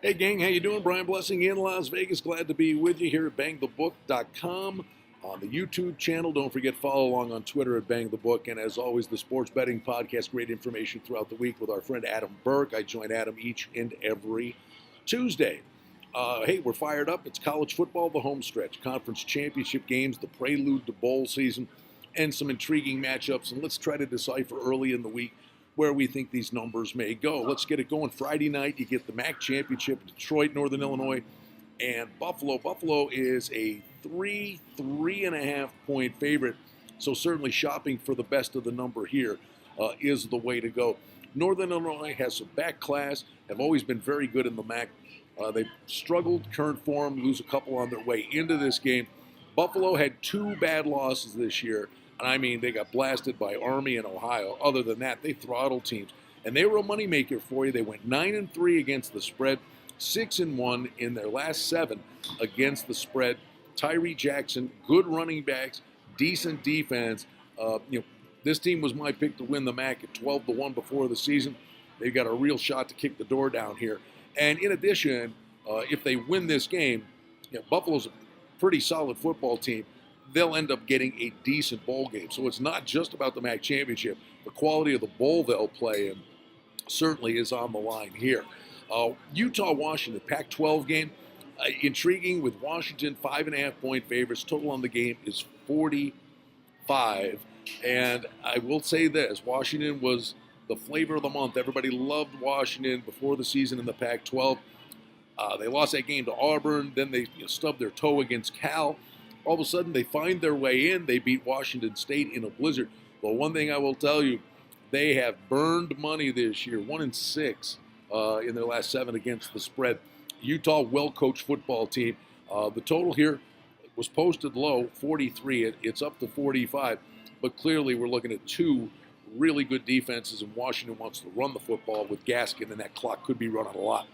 Hey gang, how you doing? Brian Blessing in Las Vegas. Glad to be with you here at bangthebook.com on the YouTube channel. Don't forget follow along on Twitter at bangthebook. And as always, the sports betting podcast, great information throughout the week with our friend Adam Burke. I join Adam each and every Tuesday. Hey, we're fired up. It's college football, the home stretch, conference championship games, the prelude to bowl season, and some intriguing matchups. And let's try to decipher early in the week where we think these numbers may go. Let's get it going. Friday night, you get the MAC championship, Detroit, Northern Illinois, and Buffalo. Buffalo is a 3.5 point favorite. So certainly shopping for the best of the number here is the way to go. Northern Illinois has some back class, have always been very good in the MAC. They've struggled, current form, lose a couple on their way into this game. Buffalo had two bad losses this year. And I mean, they got blasted by Army and Ohio. Other than that, they throttled teams. And they were a moneymaker for you. They went 9-3 against the spread, 6-1 in their last 7 against the spread. Tyree Jackson, good running backs, decent defense. This team was my pick to win the MAC at 12-1 before the season. They've got a real shot to kick the door down here. And in addition, if they win this game, Buffalo's a pretty solid football team. They'll end up getting a decent bowl game. So it's not just about the MAC championship. The quality of the bowl they'll play in certainly is on the line here. Utah-Washington, Pac-12 game. Intriguing with Washington, 5.5 point favorites. Total on the game is 45. And I will say this, Washington was the flavor of the month. Everybody loved Washington before the season in the Pac-12. They lost that game to Auburn. Then they stubbed their toe against Cal. All of a sudden, they find their way in. They beat Washington State in a blizzard. But one thing I will tell you, they have burned money this year, 1-6 in their last 7 against the spread. Utah, well-coached football team. The total here was posted low, 43. It's up to 45. But clearly, we're looking at two really good defenses, and Washington wants to run the football with Gaskin, and that clock could be running a lot.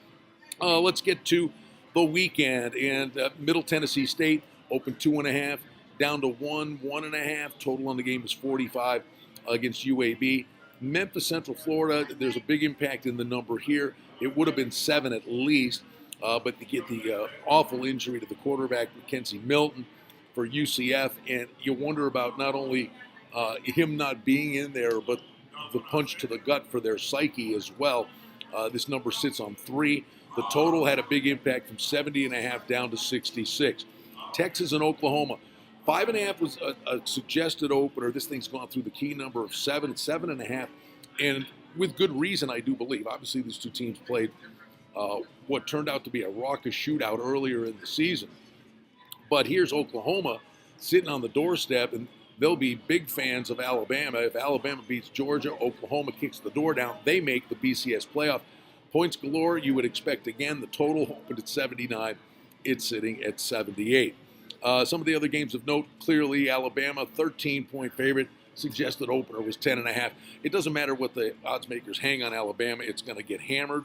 Let's get to the weekend. And Middle Tennessee State open 2.5, down to 1.5. Total on the game is 45 against UAB. Memphis, Central Florida, there's a big impact in the number here. It would have been 7 at least, but they get the awful injury to the quarterback, Mackenzie Milton, for UCF. And you wonder about not only him not being in there, but the punch to the gut for their psyche as well. This number sits on 3. The total had a big impact from 70.5 down to 66. Texas and Oklahoma. 5.5 was a suggested opener. This thing's gone through the key number of 7. It's 7.5. And with good reason, I do believe. Obviously, these two teams played what turned out to be a raucous shootout earlier in the season. But here's Oklahoma sitting on the doorstep, and they'll be big fans of Alabama. If Alabama beats Georgia, Oklahoma kicks the door down. They make the BCS playoff. Points galore, you would expect again. The total opened at 79. It's sitting at 78. Some of the other games of note, clearly Alabama, 13-point favorite. Suggested opener was 10.5. It doesn't matter what the odds makers hang on Alabama. It's going to get hammered.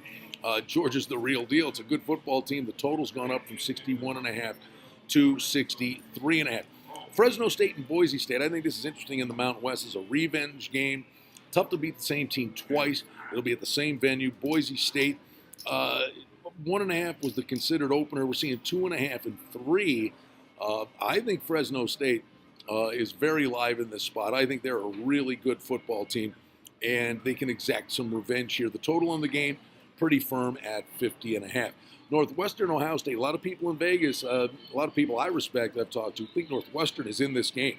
Georgia's the real deal. It's a good football team. The total's gone up from 61.5 to 63.5. Fresno State and Boise State. I think this is interesting in the Mountain West. It's a revenge game. Tough to beat the same team twice. It'll be at the same venue. Boise State, 1.5 was the considered opener. We're seeing 2.5 and 3. I think Fresno State is very live in this spot. I think they're a really good football team, and they can exact some revenge here. The total on the game, pretty firm at 50.5. Northwestern, Ohio State. A lot of people in Vegas, a lot of people I respect I've talked to, think Northwestern is in this game,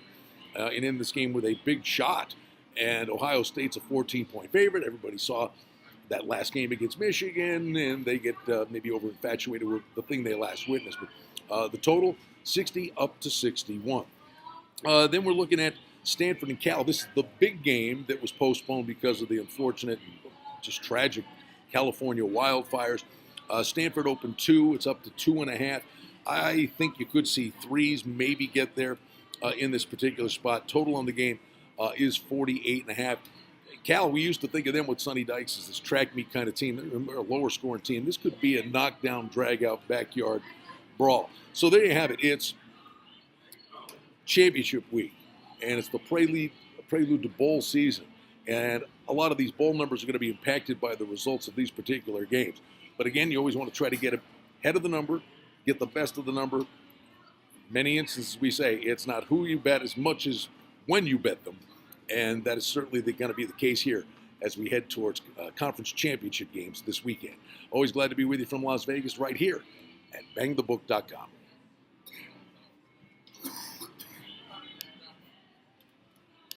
and in this game with a big shot. And Ohio State's a 14-point favorite. Everybody saw that last game against Michigan, and they get maybe over-infatuated with the thing they last witnessed. But the total, 60 up to 61. Then we're looking at Stanford and Cal. This is the big game that was postponed because of the unfortunate, just tragic California wildfires. Stanford opened 2. It's up to 2.5. I think you could see 3s maybe get there in this particular spot. Total on the game is 48.5. Cal, we used to think of them with Sonny Dykes as this track meet kind of team. They're a lower scoring team. This could be a knockdown, drag-out, backyard brawl. So there you have it. It's championship week, and it's the prelude to bowl season. And a lot of these bowl numbers are going to be impacted by the results of these particular games. But again, you always want to try to get ahead of the number, get the best of the number. Many instances we say it's not who you bet as much as when you bet them. And that is certainly going to be the case here as we head towards conference championship games this weekend. Always glad to be with you from Las Vegas right here at bangthebook.com.